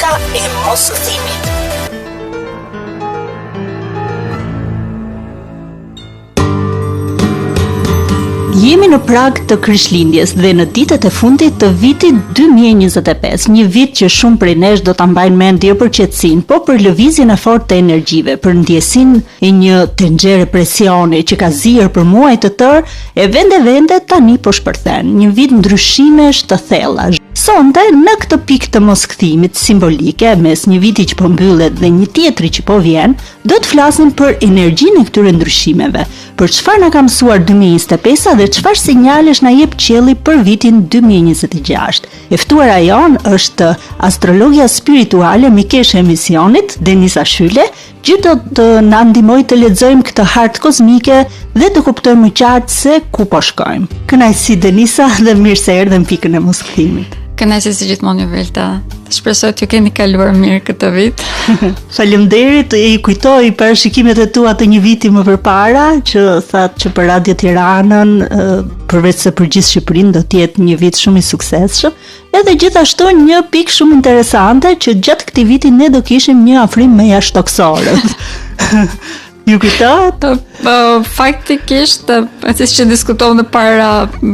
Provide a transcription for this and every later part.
Dita e mosgëzimit. Jemi në prag të Krishtlindjes dhe në ditët e fundit të vitit 2025, një vit që shumë prej nesh do ta mbajnë mend jo për qetësinë, po për lëvizjen e fortë të energjive, për ndjesinë e një tenxhere presioni që ka zier për muaj të tërë e vende tani po shpërthen. Një vit ndryshimesh të thella. Sonte në këtë pikë të moskëthimit simbolike mes një viti që po mbyllet dhe një tjetri që po vjen, do të flasim për energjinë e këtyre ndryshimeve, për çfarë na ka mësuar 2025 dhe çfarë sinjalesh na jep qielli për vitin 2026. E ftuara jon është astrologja spirituale mikeshe e emisionit Denisa Shyle, që do të na ndihmojë të lexojmë këtë hartë kozmike dhe të kuptojmë më qartë se ku po shkojmë. Kënaqësi Denisa dhe mirë se erdhe në pikën e moskëthimit. Kënaqësi si gjithmonë Velta. Shpresoj të keni kaluar mirë këtë vit. Faleminderit, i kujtoj parashikimet e tua të një viti më përpara, që thatë që për Radio Tiranën, përveç se për gjithë Shqipërinë do të jetë një vit shumë i suksesshëm, edhe gjithashtu një pikë shumë interesante që gjatë këtij viti ne do kishim një afrim me jashtëtokësorët. Ju kujtohet? Faktikisht, siç që diskutova në para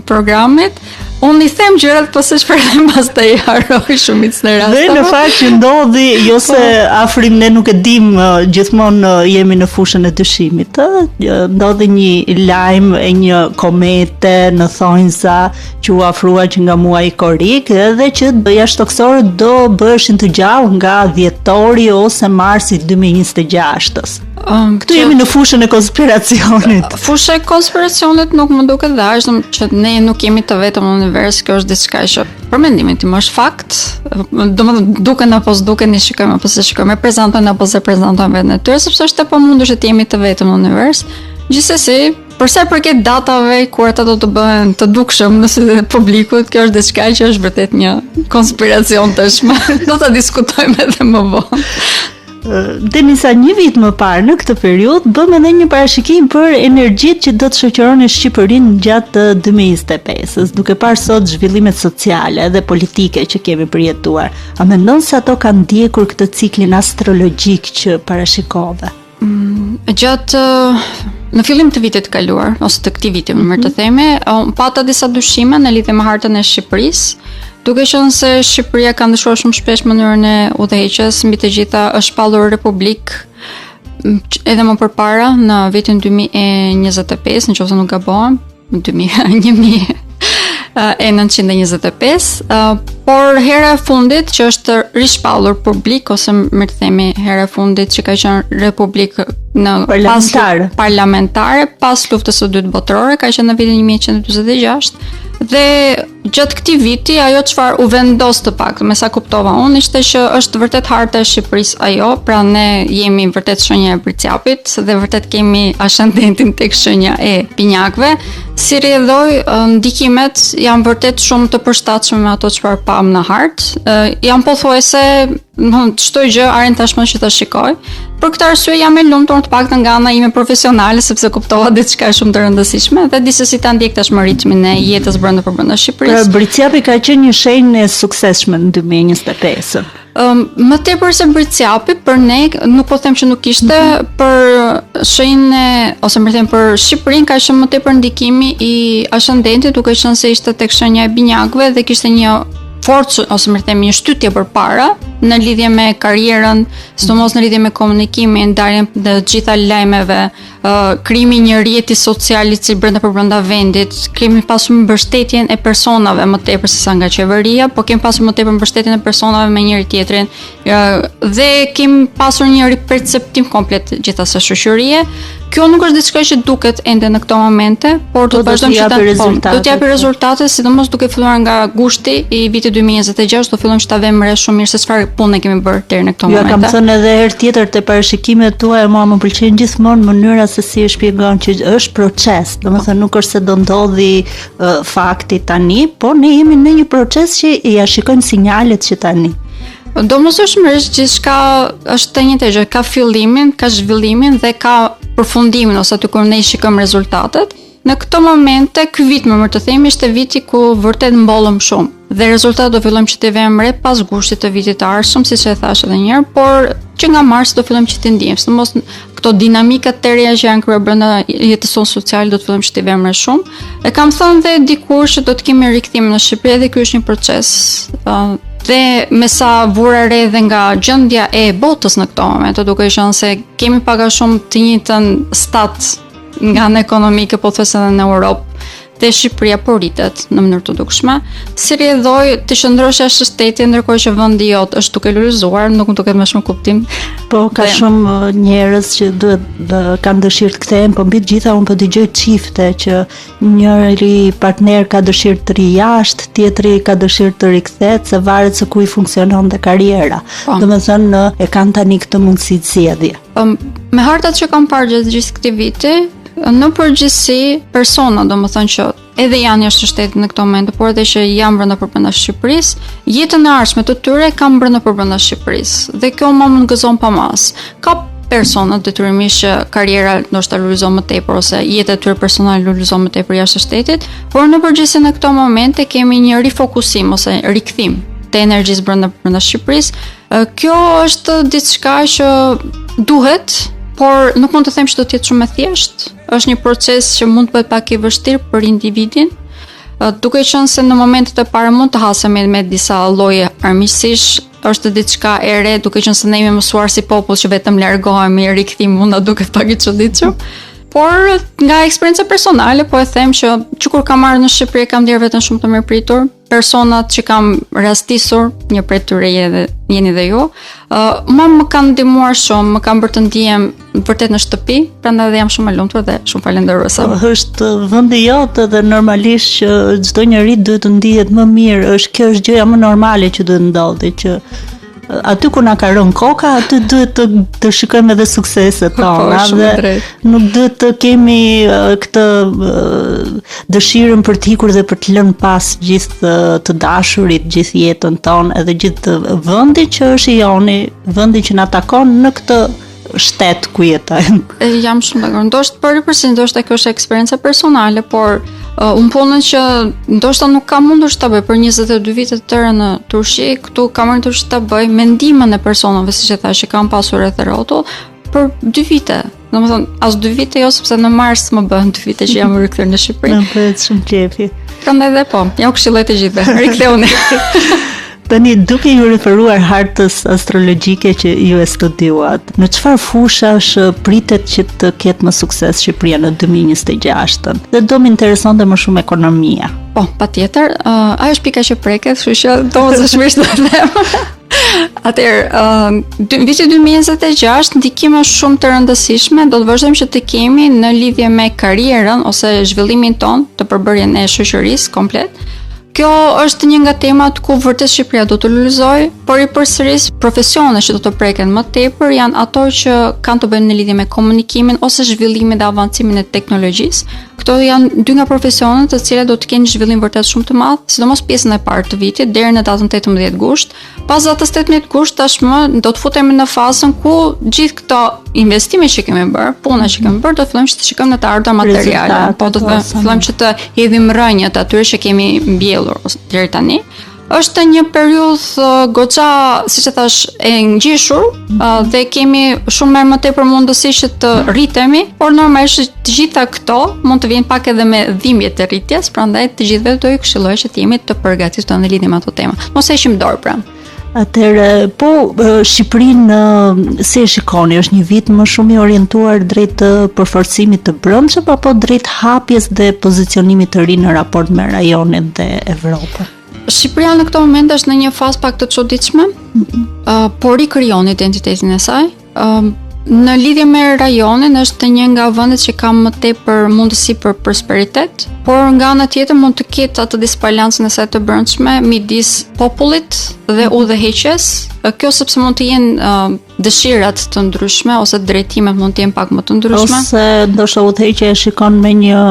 programit, unë i them gjërat po se shpërndem pastaj harroj shumicën e rasteve. Dhe në fakt që ndodhi, jo se afrim ne nuk e dim, gjithmonë jemi në fushën e dyshimit. Ndodhi një lajm e një komete në thonjza që u afrua që nga muaji korik dhe që jashtëtokësorët do bëheshin të gjallë nga dhjetori ose marsi 2026. Këtu jemi në fushën e konspiracionit. Fusha e konspiracionit nuk më duket dashur që ne nuk jemi të vetëm në univers, kjo është diçka që për mendimin tim është fakt. Domethënë duken apo s'duken, ne shikojmë apo se shikojmë, prezantojnë apo se prezantojnë vetën e tyre, sepse është e pamundur që të jemi të vetëm në univers. Gjithsesi, për sa i përket datave kur ata do të bëhen të dukshëm nëse publikut, kjo është diçka që është vërtet një konspiracion tashmë. Do ta diskutojmë edhe më vonë. Denisa, një vit më parë në këtë periudhë bëm edhe një parashikim për energjitë që do të shoqëronin Shqipërinë gjatë 2025-s, duke parë sot zhvillimet sociale dhe politike që kemi përjetuar. A mendon se ato kanë ndjekur këtë ciklin astrologjik që parashikove? Në fillim të vitit të kaluar, ose të këtij viti, më mirë të themi, pata disa dyshime në lidhje me hartën e Shqipërisë. Duke qenë se Shqipëria ka ndryshuar shumë shpesh mënyrën e udhëheqjes, mbi të gjitha është shpallur republik edhe më përpara në vitin 2025, nëse nuk gabohem, 1925, por hera e fundit që është rishpallur publik, ose më të themi hera e fundit që ka qenë republik në parlamentare pas luftës së dytë botërore, ka qenë në vitin 1946. Dhe gjatë këtij viti ajo çfarë u vendos të pak, me sa kuptova unë, ishte që është vërtet harta e Shqipërisë ajo, pra ne jemi vërtet shenja e Bricjapit dhe vërtet kemi ascendentin tek shenja e Pinjakëve. Si rrjedhoj, ndikimet janë vërtet shumë të përshtatshme me ato çfarë pam në hartë. Janë pothuajse çdo gjë aren tashmë që ta shikoj. Për këtë arsye jam e lumtur të paktën nga ana ime profesionale, sepse kuptova diçka shumë të rëndësishme dhe disi ta ndjek tashmë ritmin e jetës brenda Shqipërisë. Pra Bricjapi ka qenë një shenjë e suksesshme në 2025. Më tepër se Bricjapi, për ne nuk po them që nuk ishte, për shenjën ose më them për Shqipërinë ka qenë më tepër ndikimi i ascendentit, duke qenë se ishte tek shenja e Binjakëve dhe kishte një forcë ose më themi një shtytje përpara në lidhje me karrierën, sidomos në lidhje me komunikimin, ndarjen të gjitha lajmeve, krijimi një rrjeti social i cili brenda vendit, kemi pasur mbështetjen e personave më tepër se sa nga qeveria, po kemi pasur më tepër mbështetjen e personave me njëri tjetrin, dhe kemi pasur një riperceptim komplet gjithasë shoqërie. Kjo nuk është diçka që duket ende në këto momente, por do të vazhdojmë do të japi rezultate, sidomos duke filluar nga gushti i vitit 2026, do fillojmë të vëmë re shumë mirë se çfarë punë kemi bërë deri në këto momente. Ja kam thënë edhe herë tjetër te parashikimet tuaja, më pëlqen gjithmonë mënyra se si e shpjegon që është proces, domethënë nuk është se do ndodhi fakti tani, por ne jemi në një proces që ja shikojmë sinjalet që tani. Domosdoshmërisht gjithçka është të njëjtë gjë, ka fillimin, ka zhvillimin dhe ka përfundimin ose aty kur ne shikojmë rezultatet. në këto momente, ky vit më të themi ishte viti ku vërtet mbollëm shumë. Dhe rezultatet do fillojmë që t'i vëmë re pas gushtit të vitit të ardhshëm, siç e thash edhe një herë, por që nga mars do fillojmë që t'i ndjejmë. Sidomos këto dinamikat të reja që janë kryer brenda jetës sonë sociale do të fillojmë që t'i vëmë re shumë. E kam thënë dhe dikur që do të kemi rikthim në Shqipëri dhe ky është një proces. Dhe me sa vura re dhe nga gjendja e botës në këto momente, duke qenë se kemi pak a shumë të njëjtën stat nga ana ekonomike, po thosë edhe në Europë, dhe Shqipëria po rritet në mënyrë të dukshme. Si rrjedhoj të qëndrosh jashtë shtetit ndërkohë që vendi jot është duke lulëzuar, nuk më duket më shumë kuptim. Po ka shumë njerëz që kanë dëshirë të kthehen, po mbi të gjitha unë po dëgjoj çifte që njëri partner ka dëshirë të ri jashtë, tjetri ka dëshirë të rikthehet, se varet se ku i funksionon dhe karriera. Domethënë e kanë tani këtë mundësi të zgjedhje. Me hartat që kam parë gjatë gjithë këtij viti, në përgjithësi persona, domethënë që edhe janë jashtë shtetit në këto momente, por edhe që janë brenda Shqipërisë, jetën e ardhshme të tyre kanë brenda Shqipërisë. Dhe kjo më gëzon pa mas. Ka persona detyrimisht që karriera ndoshta lulëzon më tepër ose jeta e tyre personale lulëzon më tepër jashtë shtetit, por në përgjithësi në këto momente kemi një rifokusim ose rikthim të energjisë brenda Shqipërisë. Kjo është diçka që duhet, por nuk mund të them që do të jetë shumë e thjeshtë. Është një proces që mund të bëhet pak i vështirë për individin, duke qenë se në momentet e para mund të hasemi me disa lloje armiqësish, është diçka e re, duke qenë se ne jemi mësuar si popull që vetëm largohemi, rikthimi mund na duket pak i çuditshëm. Por nga eksperjenca personale po e them që kur kam marrë në Shqipëri kam ndier veten shumë të mirëpritur. Personat që kam rastisur, një prej tyre jeni dhe ju, më kanë ndihmuar shumë, më kanë bërë të ndihem vërtet në shtëpi, prandaj jam shumë e lumtur dhe shumë falenderuese. Është vendi jot dhe normalisht që çdo njeri duhet të ndihet më mirë. Kjo është gjëja më normale që duhet ndodhi, që aty ku na ka rënë koka, aty duhet të shikojmë edhe sukseset tona dhe nuk duhet të kemi këtë dëshirën për të ikur dhe për të lënë pas gjithë të dashurit, gjithë jetën tonë, edhe gjithë vendin që është i joni, vendin që na takon në këtë shtet ku jetojmë. Jam shumë dakord. Ndoshta kjo është eksperjenca personale, por unë punën që ndoshta nuk kam mundur ta bëj për 22 vite të tëra në Turqi, këtu kam arritur ta bëj me ndihmën e personave, siç e thash, që kam pasur rreth rrotull për 2 vite. Domethënë, as 2 vite jo, sepse në mars më bën 2 vite që jam rikthyer në Shqipëri. Më bëhet shumë qefi. Prandaj dhe po, ja u këshilloj të gjithëve. Riktheuni. Tani, duke ju referuar hartës astrologjike që ju e studiuat, në çfarë fushash pritet që të ketë më sukses Shqipëria në 2026? Dhe do më interesonte më shumë ekonomia. Po, patjetër, ajo është pika që preket, kështu që domosdoshmërisht do të them. Atëherë, viti 2026 ndikime shumë të rëndësishme do të vazhdojmë që të kemi në lidhje me karrierën ose zhvillimin ton, të përbërjen e shoqërisë komplet. Kjo është një nga temat ku vërtet Shqipëria do të lulëzojë, por i përsëris profesionet që do të preken më tepër janë ato që kanë të bëjnë në lidhje me komunikimin ose zhvillimin dhe avancimin e teknologjisë. Këto janë 2 nga profesionet të cilat do të kenë zhvillim vërtet shumë të madh, sidomos pjesën e parë të vitit deri në datën 18 gusht. Pas datës 18 gusht tashmë do të futemi në fazën ku gjithë këto investime që kemi bërë, puna që kemi bërë, do të fillojmë të shikojmë në të ardhurën materiale, po do të fillojmë që të hedhim rrënjët atyre që kemi mbjellur deri tani. Është një periudhë goxha, siç e thash, e ngjeshur dhe kemi shumë më tepër mundësi që të rritemi, por normalisht të gjitha këto mund të vinë pak edhe me dhimbje të rritjes, prandaj të gjithëve do ju këshilloj që të jemi të përgatitur në lidhje me ato tema. Mos e heqim dorë pra. Atëherë, po Shqipërinë si e shikoni? Është një vit më shumë i orientuar drejt përforcimit të brendshëm apo drejt hapjes dhe pozicionimit të ri në raport me rajonin dhe Evropën? Shqipëria në këto moment është në një fazë pak të çuditshme, por rikrijon identitetin e saj. Në lidhje me rajonin është një nga vendet që ka më tepër mundësi për prosperitet, por nga ana tjetër mund të ketë atë disbalancën e saj të brendshme midis popullit dhe udhëheqjes. Kjo sepse mund të jenë dëshirat të ndryshme ose drejtimet mund të jenë pak më të ndryshme. Ose ndoshta udhëheqja e shikon me një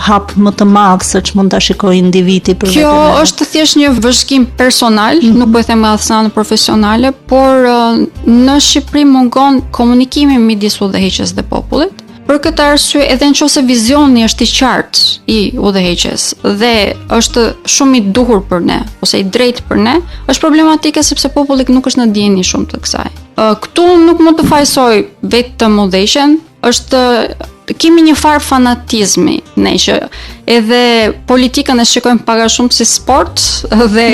hap më të madh se ç'mund ta shikojë individi për vetëm. Kjo është thjesht një vëzhgim personal, nuk po e them as në anën profesionale, por në Shqipëri mungon komunikimi midis udhëheqjes dhe popullit. Për këtë arsye, edhe nëse vizioni është i qartë i udhëheqjes dhe është shumë i duhur për ne ose i drejtë për ne, është problematike sepse populli nuk është në ndjenjë shumë të kësaj. Këtu nuk mund të fajsoj vetëm udhëheqjen, kemi një farë fanatizmi ne që edhe politikën e shikojmë pak a shumë si sport dhe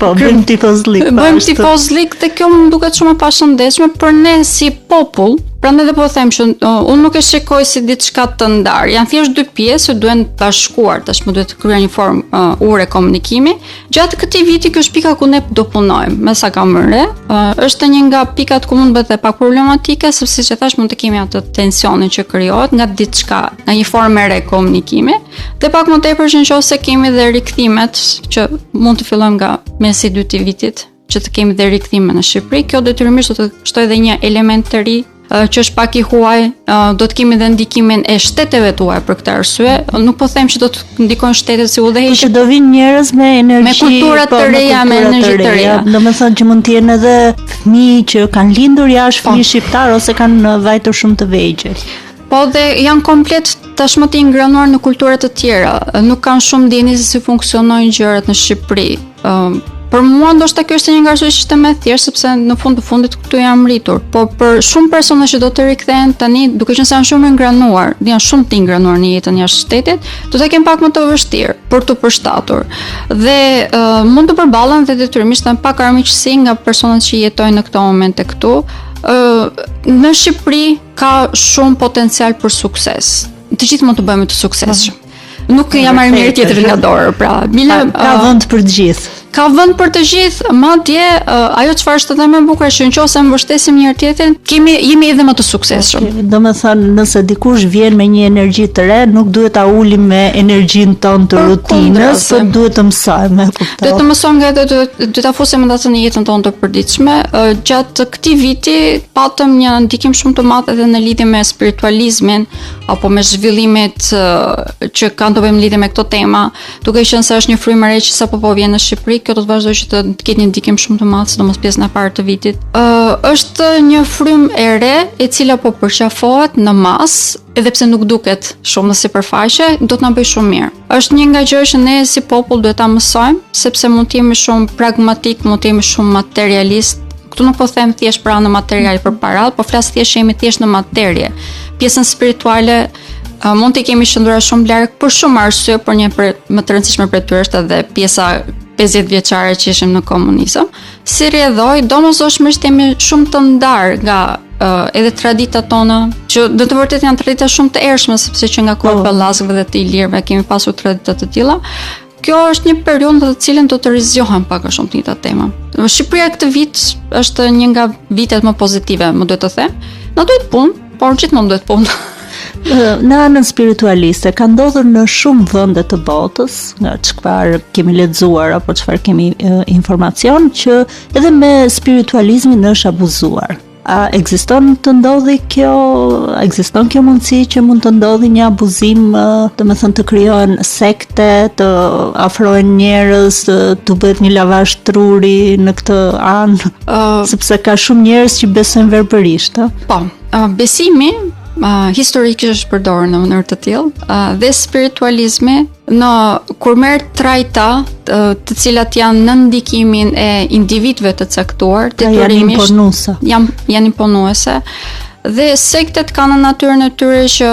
bëjmë tifozlik. Bëjmë tifozlik dhe kjo më duket shumë e pashëndetshme për ne si popull. Prandaj dhe po them që unë nuk e shikoj si diçka të ndarë. Janë thjesht dy pjesë që duhen bashkuar, tashmë duhet të kryer një formë ure komunikimi. Gjatë këtij viti kjo është pika ku ne do punojmë, me sa kam re. Është një nga pikat ku mund bëhet pak problematike, sepse siç e thash mund të kemi atë tensionin që krijohet nga diçka, nga një formë re komunikimi, dhe pak më tepër që nëse kemi dhe rikthimet që mund të fillojmë nga mesi i dytë vitit, që të kemi dhe rikthime në Shqipëri, kjo detyrimisht do të shtoj edhe një element të ri që është pak i huaj, do të kemi dhe ndikimin e shteteve tuaj për këtë arsye. Nuk po them që do të ndikojnë shtetet si udhëheqje, që do vinë njerëz me energji, me kultura të reja, me energji të reja. Domethënë që mund të jenë edhe fëmijë që kanë lindur jashtë, fëmijë shqiptar ose kanë vajtur shumë të vegjël. Po dhe janë komplet tashmë të ingranuar në kultura të tjera. Nuk kanë shumë ndjenjë se si funksionojnë gjërat në Shqipëri. Për mua ndoshta kjo është një nga arsyet që është më thjesht sepse në fund të fundit këtu jam rritur. Po për shumë persona që do të rikthehen tani, duke qenë se janë shumë ingranuar, janë shumë të ingranuar në jetën jashtë shtetit, do të kenë pak më të vështirë për të përshtatur. Dhe mund të përballen dhe detyrimisht në pak armiqësi nga personat që jetojnë në këto momente këtu. Në Shqipëri ka shumë potencial për sukses. Të gjithë mund të bëjmë të suksesshëm. Nuk jam marrë mirë tjetër nga dorë, pra. Ka vend për të gjithë. Ka vend për të gjithë, madje ajo çfarë është edhe më e bukur është që nëse mbështesim njëri tjetrin, jemi edhe më të suksesshëm. Domethënë, nëse dikush vjen me një energji të re, nuk duhet ta ulim me energjinë tonë të rutinës, por duhet të mësojmë, kuptoj. Duhet të mësojmë nga duhet ta fusim atë në jetën tonë të përditshme. Gjatë këtij viti patëm një ndikim shumë të madh edhe në lidhje me spiritualizmin apo me zhvillimet që kanë të bëjmë lidhje me këto tema, duke qenë se është një frymë e re që sapo po vjen në Shqipëri, kjo do të vazhdojë që të ketë një ndikim shumë të madh, sidomos pjesën e parë të vitit. Është një frymë e re e cila po përqafohet në masë, edhe pse nuk duket shumë në sipërfaqe, do të na bëjë shumë mirë. Është një nga gjërat që ne si popull duhet ta mësojmë, sepse mund të jemi shumë pragmatik, mund të jemi shumë materialist. Këtu nuk po them thjesht për anë material për parat, po flas thjesht jemi thjesht në materie. Pjesën spirituale mund të kemi shëndruar shumë larg për shumë arsye, por një më të rëndësishme për ty është edhe pjesa 50 vjeçare që ishim në komunizëm. Si rrjedhoi, domosdoshmërisht jemi shumë të ndarë nga edhe traditat tona, që do të vërtet janë tradita shumë të ershme, sepse që nga koha e Pellazëve dhe të Ilirëve kemi pasur tradita të tilla. Kjo është një periudhë në të cilën do të rizgjohen pak a shumë të njëjta tema. Shqipëria këtë vit është një nga vitet më pozitive, më duhet të them. Na duhet punë, por gjithmonë duhet punë. Në anën spiritualiste ka ndodhur në shumë vende të botës, nga çfarë kemi lexuar apo çfarë kemi informacion, që edhe me spiritualizmin është abuzuar. A ekziston të ndodhi kjo, ekziston kjo mundësi që mund të ndodhi një abuzim, domethënë të krijohen sekte, të afrohen njerëz, të bëhet një lavazh truri në këtë anë, sepse ka shumë njerëz që besojnë verbërisht. Po, besimi historikisht është përdorur në mënyrë të tillë, dhe spiritualizmi kur merr trajta të cilat janë në ndikimin e individëve të caktuar, janë imponuese, dhe sektet kanë në natyrën e tyre që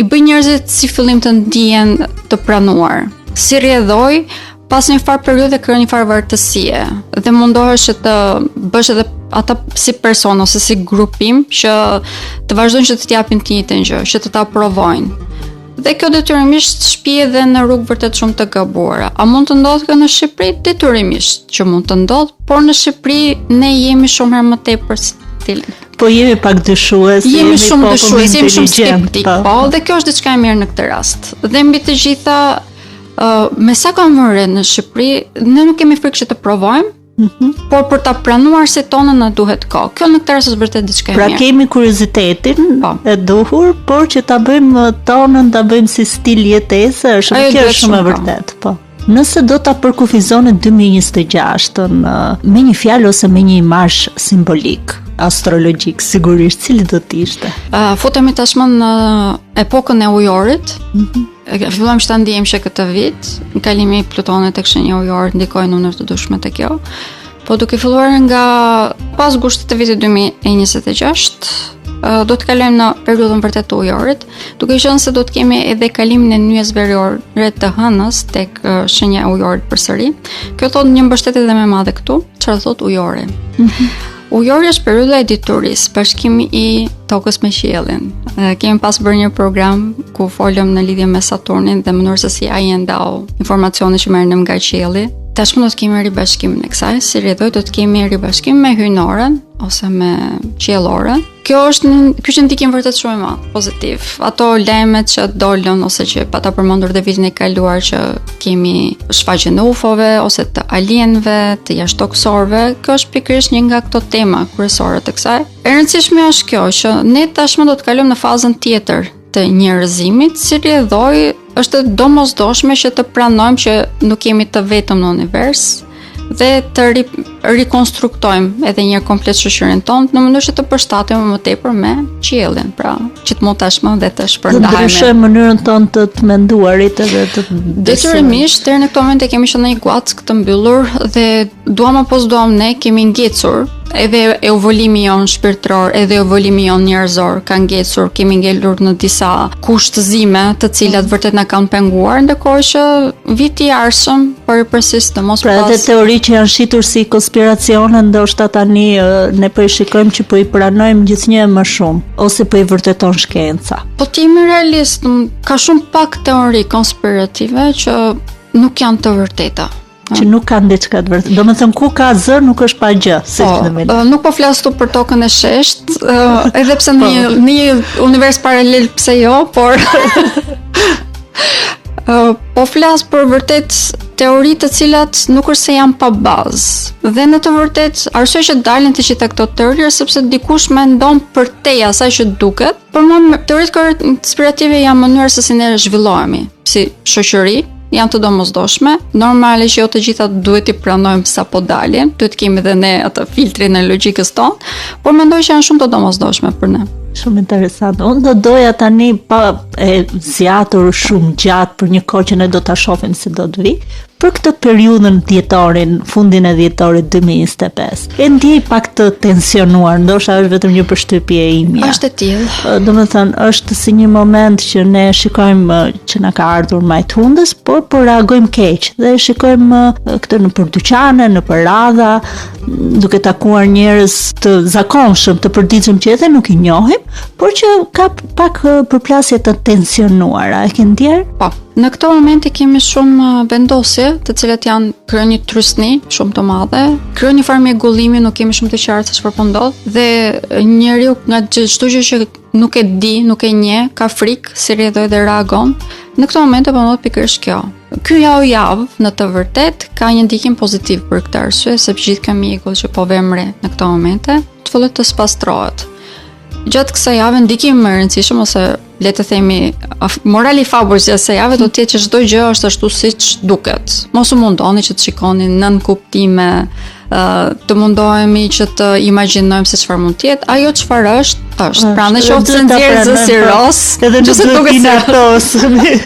i bëjnë njerëzit si fillim të ndihen të pranuar. Si rrjedhoi, pas një farë periudhe krijon një farë vartësie dhe mundohesh që të bësh edhe ata si person ose si grupim që të vazhdojnë që të t'japin të njëjtën gjë, që të ta aprovojnë. Dhe kjo detyrimisht shpi edhe në rrugë vërtet shumë të gabuara. A mund të ndodhë kjo në Shqipëri? Detyrimisht që mund të ndodhë, por në Shqipëri ne jemi shumë herë më tepër stilin. Po jemi pak dyshues, jemi shumë dyshues, jemi shumë skeptik, po, dhe kjo është diçka e mirë në këtë rast. Dhe mbi të gjitha, me sa kam vënë në Shqipëri, ne nuk kemi frikë që të provojmë, por për ta pranuar se tonën na duhet kohë. Kjo në këtë rast është vërtet diçka e mirë. Pra kemi kuriozitetin e duhur, por që ta bëjmë tonën, ta bëjmë si stil jetese, është kjo është shumë e vërtet, po. Nëse do ta përkufizoni 2026-ën me një fjalë ose me një imazh simbolik, astrologjik, sigurisht cili do të ishte? Futemi tashmë në epokën e ujorit. Fillojmë që ta ndijmë që këtë vit, kalimi i Plutonit tek shenja ujorit ndikoi në mënyrë të dukshme te kjo. Po duke filluar nga pas gushtit të vitit 2026, do të kalojmë në periudhën vërtet të ujorit, duke qenë se do të kemi edhe kalimin e nyjes veriore të hënës tek shenja e ujorit përsëri. Kjo thot një mbështetje edhe më madhe këtu, çfarë thot ujori. Ujori është periudha e diturisë, bashkimi i tokës me qiellin. Kemi pas bërë një program ku folëm në lidhje me Saturnin dhe mënyrën se si ai ndau informacionin që merrnim nga qielli. Tashmë do të kemi ribashkimin e kësaj, si rrjedhoj do të kemi ribashkim me hyjnorën ose me qiellorën. Ky është një ndikim vërtet shumë i madh, pozitiv. Ato lajmet që dolën ose që pata përmendur dhe vitin e kaluar që kemi shfaqjen e UFO-ve ose të alienëve, të jashtëtokësorëve, kjo është pikërisht një nga këto tema kryesore të kësaj. E rëndësishme është kjo që ne tashmë do të kalojmë në fazën tjetër të njerëzimit, si rrjedhoj është domosdoshme që të pranojmë që nuk jemi të vetëm në univers dhe të rikonstruktojmë edhe një komplet shoqërinë tonë në mënyrë që të përshtatemi më tepër me qiellin, pra që të mund tashmë dhe të shpërndahemi. Të ndryshojmë mënyrën tonë të menduarit edhe të detyrimisht deri në këtë moment e kemi qenë në një guack të mbyllur dhe duam apo s'duam ne kemi ngecur. Edhe evolimi jon shpirtëror, edhe evolimi jon njerëzor ka ngecur, kemi ngelur në disa kushtëzime të cilat vërtet na kanë penguar, ndërkohë që viti i ardhshëm për përsëris të mos pra edhe teori që janë shitur si konspiracione, ndoshta tani ne po i shikojmë që po i pranojmë gjithnjë më shumë ose po i vërteton shkenca. Po ti jemi realist, ka shumë pak teori konspirative që nuk janë të vërteta. Që nuk kanë diçka të vërtetë. Domethënë ku ka zë nuk është pa gjë, si thënë. Nuk po flas tu për tokën e shesht, edhe pse në një univers paralel pse jo, por po flas për vërtet teori të cilat nuk është se janë pa bazë. Dhe në të vërtet, arsye që dalin të gjitha këto teori është sepse dikush mendon përtej asaj që duket. Për mua teoritë konspirative janë mënyra se si ne zhvillohemi si shoqëri. Janë të domosdoshme, normale që jo të gjitha duhet i pranojmë sa po dalin, duhet kemi edhe ne atë filtrin e logjikës tonë, por mendoj që janë shumë të domosdoshme për ne. Shumë interesant. Unë do doja tani pa e zgjatur shumë gjatë për një kohë që ne do ta shohim se do të vi, për këtë periudhën dhjetorin, fundin e dhjetorit 2025. E ndjej pak të tensionuar, ndoshta është vetëm një përshtypje e imja. Është e tillë. Domethënë është si një moment që ne shikojmë që na ka ardhur majt hundës, por reagojmë keq dhe shikojmë këtë në për dyqane, në për radha, duke takuar njerëz të zakonshëm, të përditshëm që edhe nuk i njohim, por që ka pak përplasje të tensionuara. E ke ndjer? Po. Në këto momente kemi shumë vendosje, të cilat janë kryen një trysni shumë të madhe, kryen një farë mregullimi, nuk kemi shumë të qartë se çfarë po ndodh dhe njeriu nga çdo gjë që nuk e di, nuk e njeh, ka frikë, si rrjedhoj dhe reagon. Në këto momente po ndodh pikërisht kjo. Ky javë në të vërtet ka një ndikim pozitiv për këtë arsye, sepse gjithë këmijët që po vëmre në këto momente të fillojnë të spastrohet. Gjatë kësaj jave ndikimi më i rëndësishëm ose le të themi morali i fabulës gjatë kësaj jave do të jetë që çdo gjë është ashtu siç duket. Mos u mundoni që të shikoni nën kuptime, të mundohemi që të imagjinojmë se çfarë mund të jetë, ajo çfarë është. Pra në qoftë se nxjerrë si ros, edhe në duhet inatosni.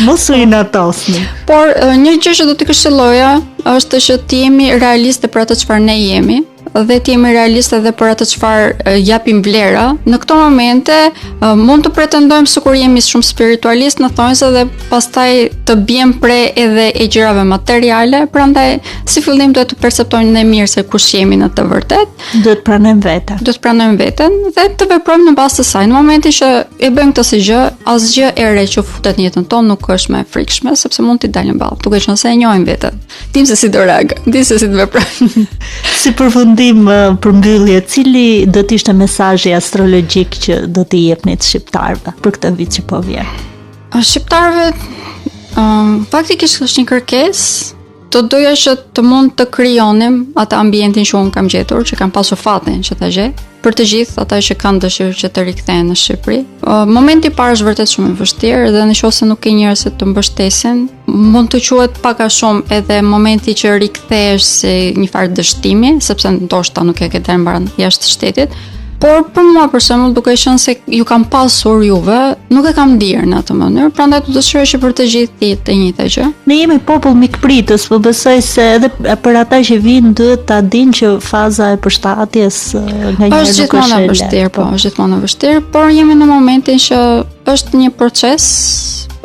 Mos u inatosni. Por një gjë që do t'i këshilloja është që të jemi realistë për atë çfarë ne jemi. Dhe të jemi realistë edhe për atë çfarë japim vlera. Në këto momente mund të pretendojmë sikur jemi shumë spiritualist në thonjse dhe pastaj të biem pre edhe e gjërave materiale, prandaj si fillim duhet të perceptojmë ne mirë se kush jemi në të vërtetë. Duhet pranojmë veten. Duhet pranojmë veten dhe të veprojmë në bazë të saj. Në momentin që e bëjmë këtë si gjë, asgjë e re që futet në jetën tonë nuk është më e frikshme, sepse mund t'i dalë mballë, duke qenë se e njohim veten. Dim se si do reagojmë, dim se si do veprojmë. Si përfundim për mbyllje, cili do të ishte mesazhi astrologjik që do t'i jepni të shqiptarëve për këtë vit që po vjen? Shqiptarëve faktikisht është një kërkesë të doja që të mund të krijonim atë ambientin që unë kam gjetur, që kam pasur fatin që ta gjej, për të gjithë ata që kanë dëshirë që të rikthehen në Shqipëri. Momenti i parë është vërtet shumë i vështirë dhe nëse nuk ke njerëz që të mbështesin, mund të quhet pak a shumë edhe momenti që rikthehesh si një farë dështimi, sepse ndoshta nuk e ke dhënë mbaran jashtë shtetit. Por për mua për shembull, duke qenë se ju kam pasur juve, nuk e kam ndier në atë mënyrë, prandaj do të dëshiroj që për të gjithë të njëjta gjë. Ne jemi popull mikpritës, po besoj se edhe për ata që vinë duhet ta dinë që faza e përshtatjes nganjëherë nuk është e vështirë, po, është gjithmonë e vështirë, por jemi në momentin që është një proces,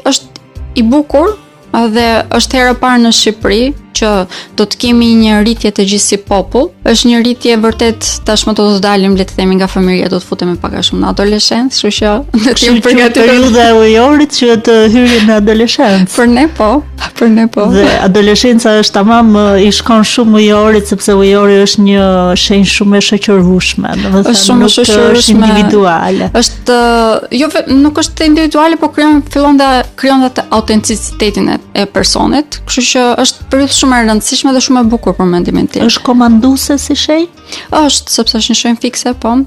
është i bukur dhe është hera e parë në Shqipëri që do të kemi një rritje të gjithë si popull. Është një rritje vërtet, tashmë do të dalim, le të themi, nga fëmijëria, do të futemi pak a shumë në adoleshencë, kështu që ne jemi përgatitur periudha e ujorit që të hyrim në adoleshencë. Për ne po. Dhe adoleshenca është tamam i shkon shumë ujorit, sepse ujori është një shenjë shumë e shoqërueshme, domethënë nuk është individuale. Është nuk është individuale, por fillon atë autenticitetin e personit, kështu që është periudhë shumë e rëndësishme dhe shumë e bukur për mendimin tim. Është komanduese si shenjë? Është, sepse është një shenjë fikse, po.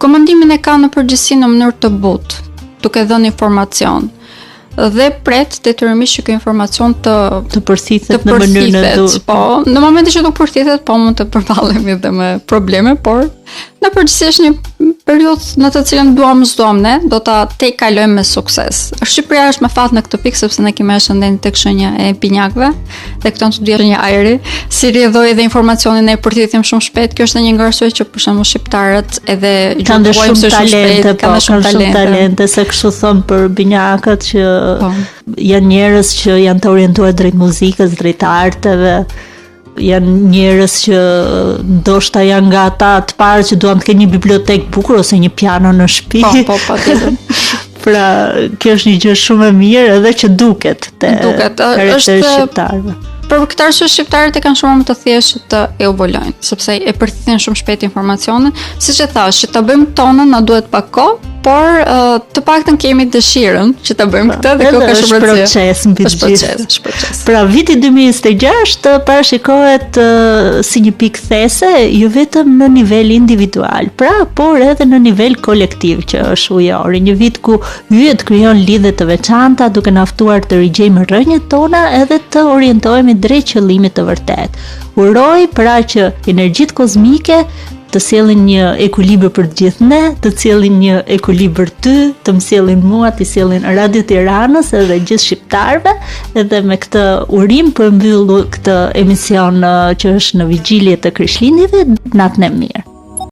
Komandimin e ka në përgjithësi në mënyrë të butë, duke dhënë informacion. Dhe pret detyrimisht që ky informacion të përthithet në mënyrën e duhur. Po, në momentin që nuk përthithet, po mund të përballemi edhe me probleme, por në përgjithësi është një periudhë në të cilën duam ne, do ta kalojmë me sukses. Shqipëria është me fat në këtë pikë sepse ne kemi ascendentin tek shenja e pinjakëve dhe këto të dy një ajri, si rrjedhoi dhe informacionin ne përthithim shumë shpejt. Kjo është një nga arsyet që për shembull shqiptarët edhe kanë shumë talente, kanë shumë talente, se kështu thon për binjakët që janë njerëz që janë të orientuar drejt muzikës, drejt arteve. Janë njerëz që ndoshta janë nga ata të parë që duan të kenë një bibliotekë bukur ose një piano në shtëpi. Po, patjetër. Pra, kjo është një gjë shumë e mirë edhe që duket është shqiptarëve. Për këtë arsye shqiptarët e kanë shumë më të thjeshtë të evolojnë, sepse e përthithin shumë shpejt informacionin. Siç e thash, që ta bëjmë tonën na duhet pak kohë, por të paktën kemi dëshirën që ta bëjmë këtë dhe kjo ka shumë proces mbi të gjithë. Pra viti 2026 parashikohet si një pikë these, jo vetëm në nivel individual, por edhe në nivel kolektiv që është ujori, një vit ku hyjet krijon lidhje të veçanta, duke na ftuar të rigjejmë rrënjët tona edhe të orientohemi drejt qëllimit të vërtet. Uroj pra që energjitë kozmike të sjellin një ekuilibër për të gjithë ne, të sjellin një ekuilibër ty, të më sjellin mua, të sjellin Radio Tiranës edhe gjithë shqiptarëve, edhe me këtë urim për mbyllu këtë emision që është në vigjilje të Krishtlindjeve, natën e mirë.